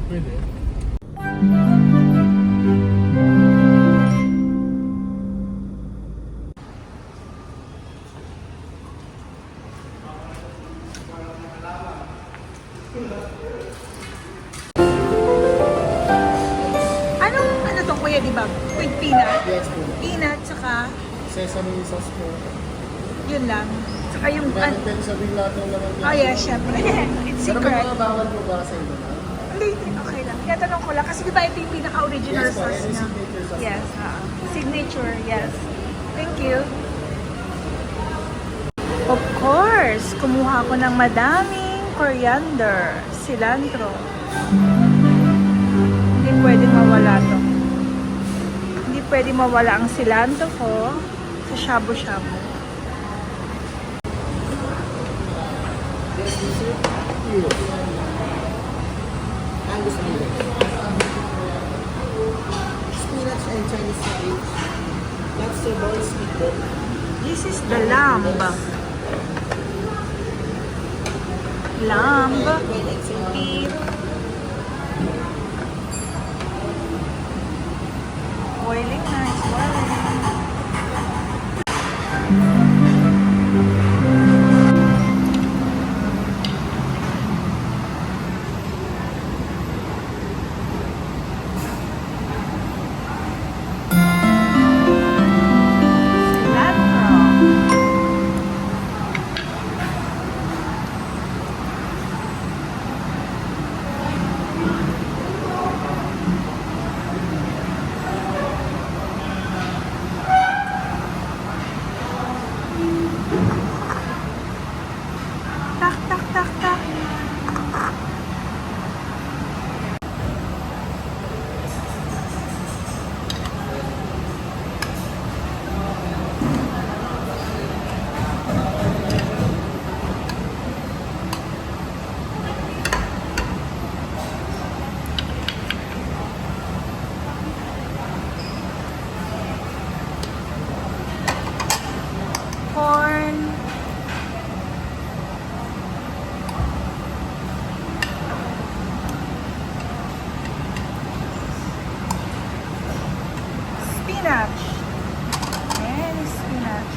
Pwede. Ano to kuya, di ba? With peanut? Yes po. Peanut, saka Sesame sauce po. yun lang. Saka yung... Meron din sabihin lahat ng laman niya. Oh yeah, syempre. It's Pero may secret. mga bawal po ba sa inyo na? Hindi, okay lang. Kaya tanong ko lang. Kasi di ba ito yung pinaka-original Yes po, sauce yan yung niya? signature sauce. Yes, signature, yes. Thank you. Of course, kumuha ko ng madaming coriander, cilantro. Hindi pwedeng mawala to. Hindi pwedeng mawala ang cilantro ko sa shabu-shabu. Angus meat. Spinach and Chinese cabbage. Lobster balls with both. This is the lamb. Lamb, beef, boiling nice, boiling. Tak, tak, tak, tak. Corn. Spinach. And spinach.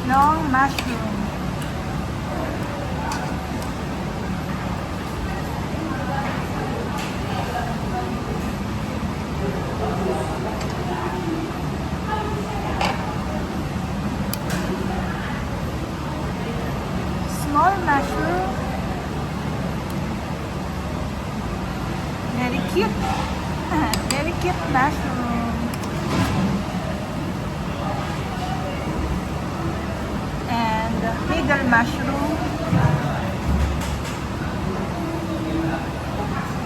Long mushroom. Small mushroom. Very cute. Very cute mushroom. And middle mushroom.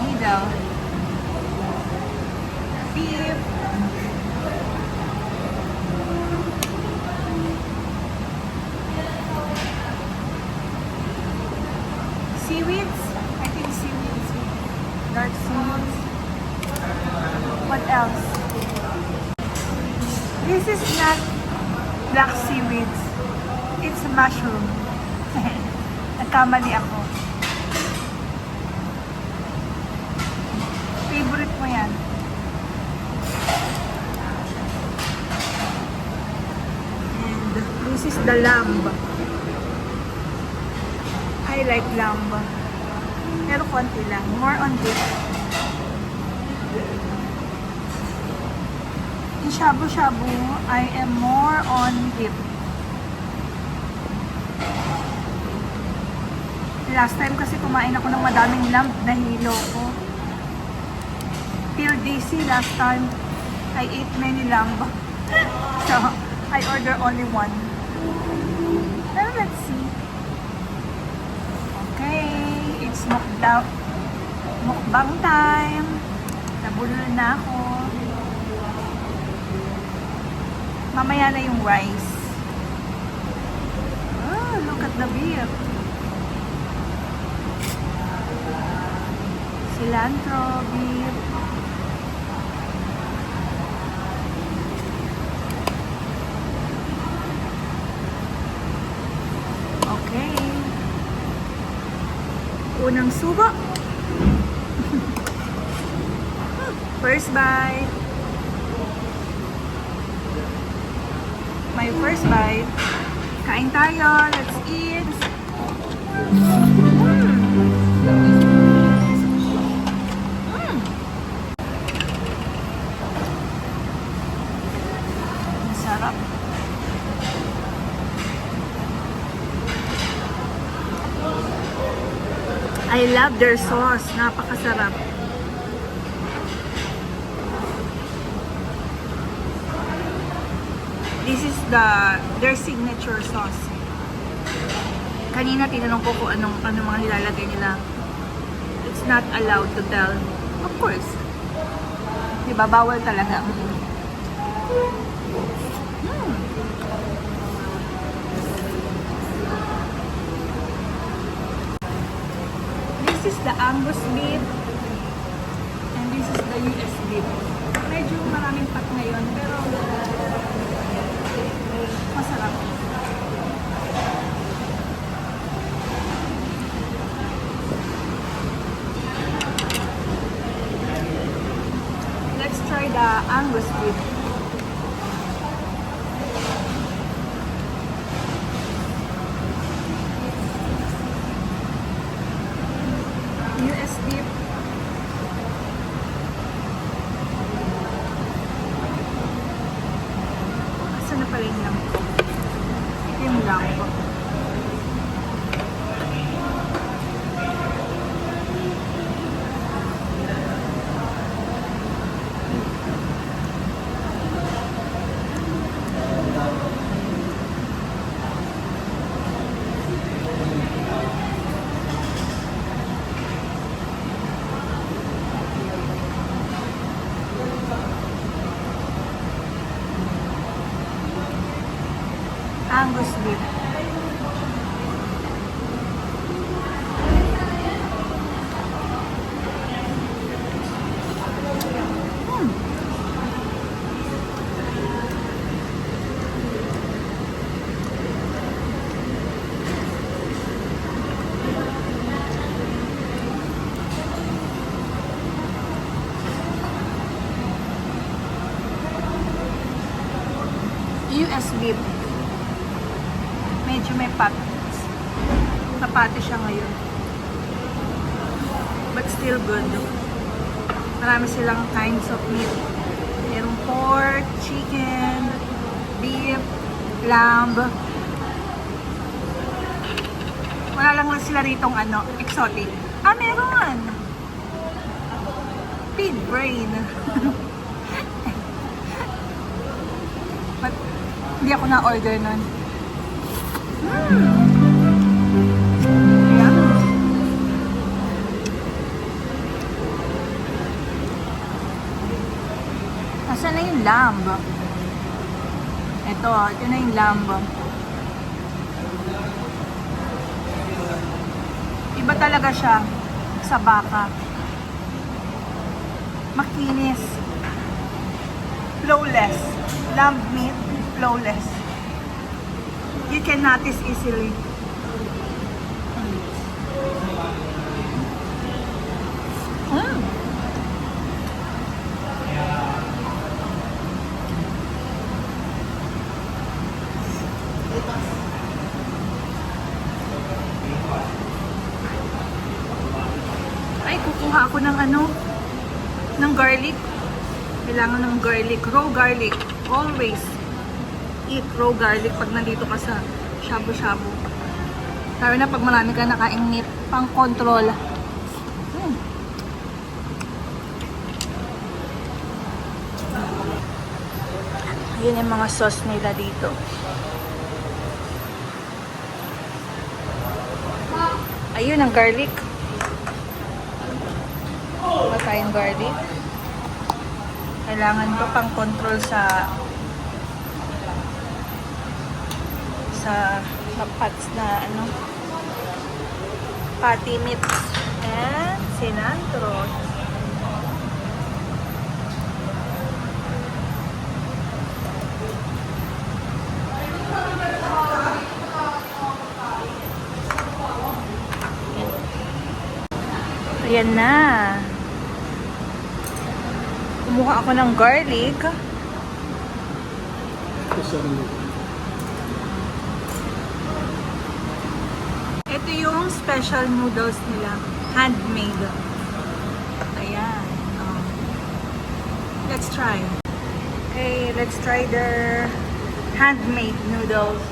Middle. Beef. Seaweeds. I think seaweeds. Dark seaweeds. What else? This is not black seaweeds. It's a mushroom. Nagkamali ako. Favorite mo yan. And this is the lamb. I like lamb. Pero konti lang. More on beef. In shabu-shabu, I am more on beef. Last time kasi kumain ako ng madaming lamb na hilo ko. Till DC last time, I ate many lamb. So, I order only one. Pero let's see. Okay, it's mukbang time. Nabulol na ako. Mamaya na yung rice. Oh, look at the beef. cilantro, beef. Okay. Unang subo. First bite. My first bite. Kain tayo. Let's eat. Sarap. I love their sauce. Napakasarap. This is their signature sauce. Kanina tinanong ko kung anong mga nilalagay nila. It's not allowed to tell. Of course. Diba? Bawal talaga. This is the Angus beef. And this is the US beef. Medyo maraming pat ngayon, pero masarap. Let's try the Angus beef. US beef. Asa na pala yung lamb ko? Yung lamb ko. Angus beef. US beef. Medyo may patis. Napati siya ngayon. But still good. Marami silang kinds of meat. Merong pork, chicken, beef, lamb. Wala lang sila ritong exotic. Meron! Pig brain. But hindi ako na-order nun. Yeah. Nasaan na yung lamb? Ito na yung lamb. Iba talaga siya sa baka. Makinis. Flawless. Lamb meat, flawless. You can notice easily. Ay, kukuha ako ng ng garlic. Kailangan ng garlic, raw garlic. Always eat raw garlic pag nandito ka sa shabu-shabu. Sabi na pag marami ka nakaing meat, pang control. Yun yung mga sauce nila dito. Ayun ang garlic. Wala tayong garlic. Kailangan ko pang control sa pots na patty meat and cilantro. Ayan na. Kumuha ako ng garlic. Especially. Ito yung special noodles nila. Handmade. Ayan. Oh. Let's try. Okay, let's try their handmade noodles.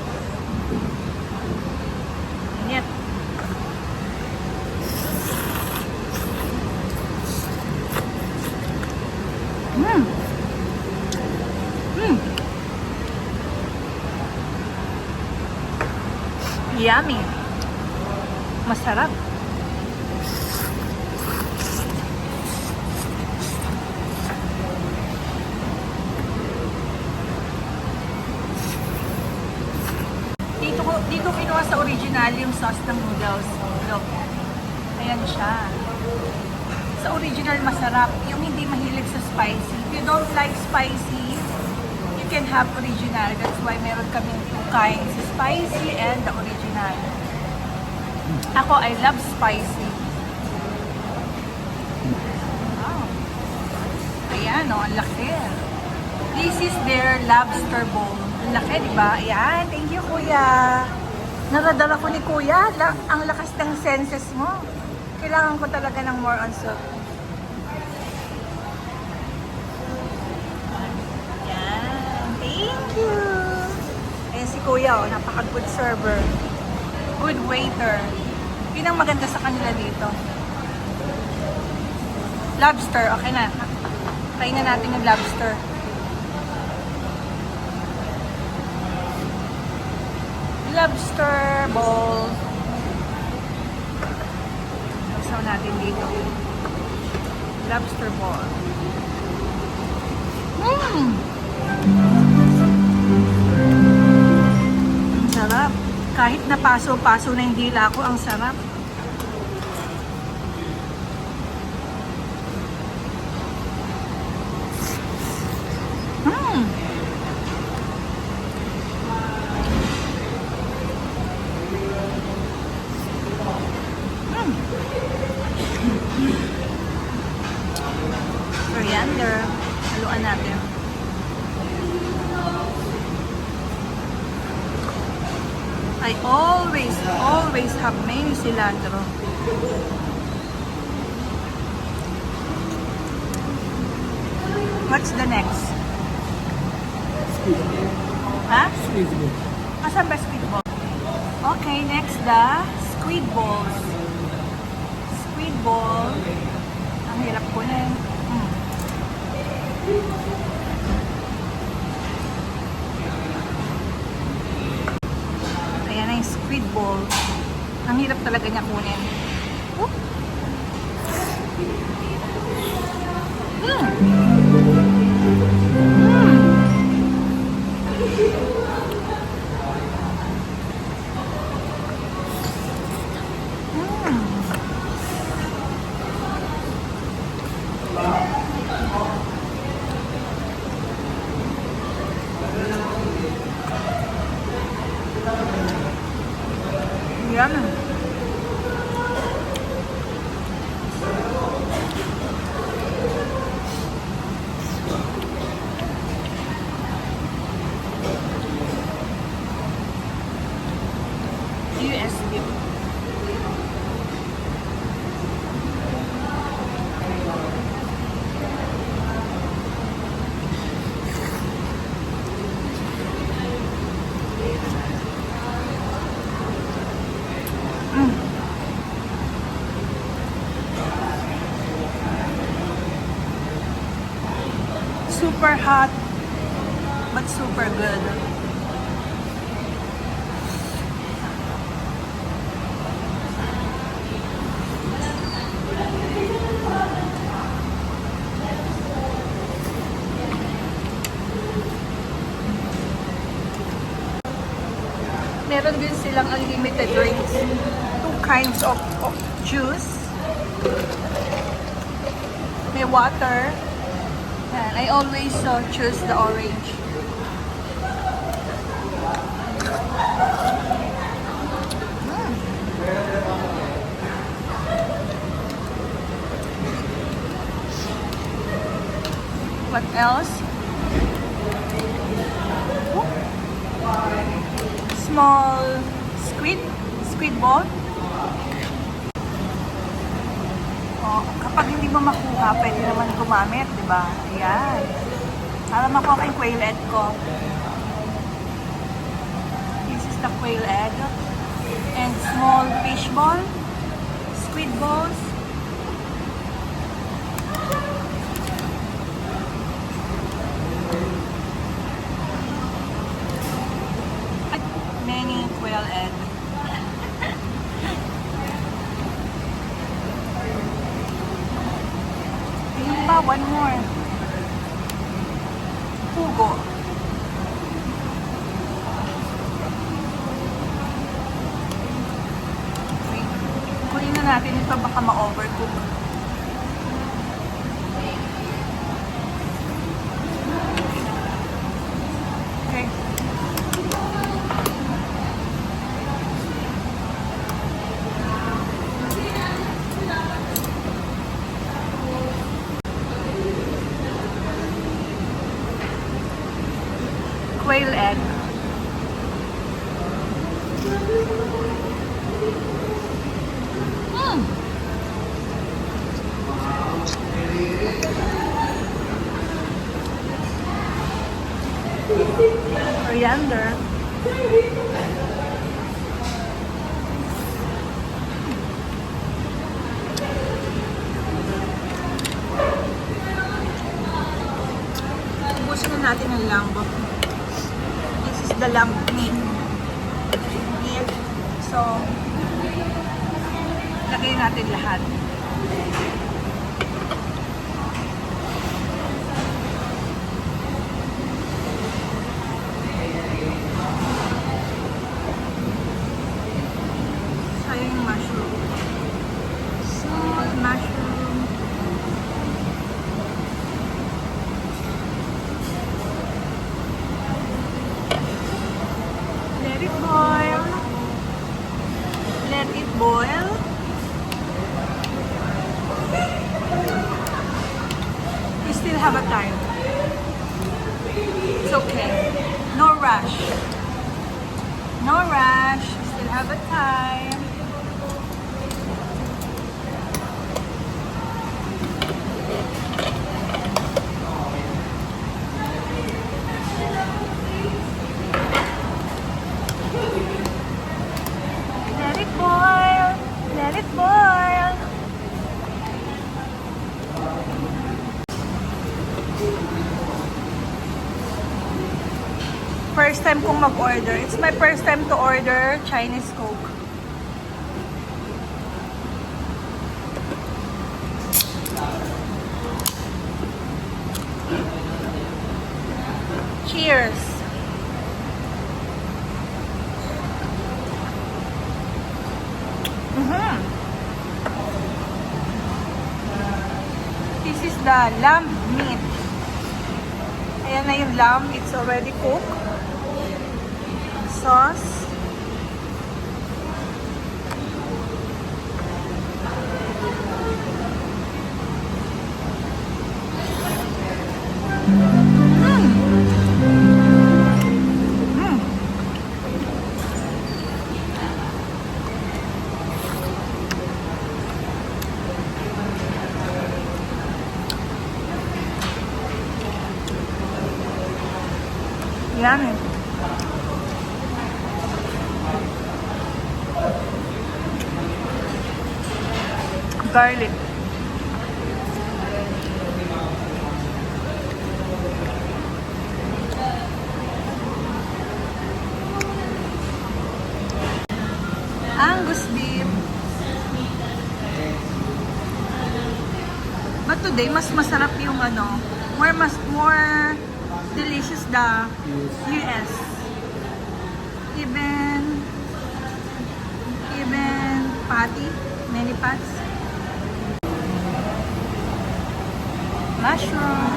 Init. Mmm. Mmm. Yummy. Masarap. Dito kinuha sa original yung sauce ng noodles. Look. Ayan siya. Sa original masarap. Yung hindi mahilig sa spicy. If you don't like spicy, you can have original. That's why meron kaming two kinds. Spicy and the original. Ako, I love spicy. Wow. Ayan, oh, ang laki. This is their lobster bowl. Ang laki, di ba? Ayan, thank you, Kuya. Naradala ko ni Kuya. Ang lakas ng senses mo. Kailangan ko talaga ng more on soup. Ayan, thank you. Ayan si Kuya, oh, napaka-good server. Good waiter. Yun ang maganda sa kanila dito. Lobster, okay na. Try na natin yung lobster. Lobster bowl. Isaw natin dito. Lobster bowl. Mmm! Ang sarap. Kahit na paso-paso na yung dila ko, ang sarap. Mmm! Coriander. Haluan natin. I always have many cilantro. What's the next? Ha? Squid mo. Asan ba squid ball? Okay, next the squid balls. Squid ball. Ang hirap ko na yun. Ayan na yung squid ball. Ang hirap talaga niya kunin. Oh. Yan. USD. Super hot, but super good. Meron din silang unlimited drinks. Two kinds of juice. May water. And I always choose the orange. What else? Oh. Small squid ball. Oh, kapag hindi mo makuha, pwede naman gumamit, di ba? Ayan. Para makuha ko yung quail egg ko. This is the quail egg. And small fish ball. Squid balls. At many quail egg. Ayun pa, one more. Pugo. Okay. Kunin na natin ito, baka ma-overcook. Okay. Quail egg. Mm. Coriander. Ubusin na natin ang lambo. This is the lamb meat. So, lagay natin lahat. Sayang yung mushroom. Salt, mushroom. Let it boil. Let it boil. We still have a time. It's okay. No rush. No rush. We still have a time. Let it boil. Let it boil. First time kong mag-order. It's my first time to order Chinese Coke. Cheers! This is the lamb meat. Ayan na yung lamb. It's already cooked. Sauce. Yummy. Garlic. Angus beef. But today, mas masarap yung ano, more delicious the US. Even patty, many parts. Mushroom.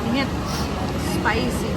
Init. Spicy.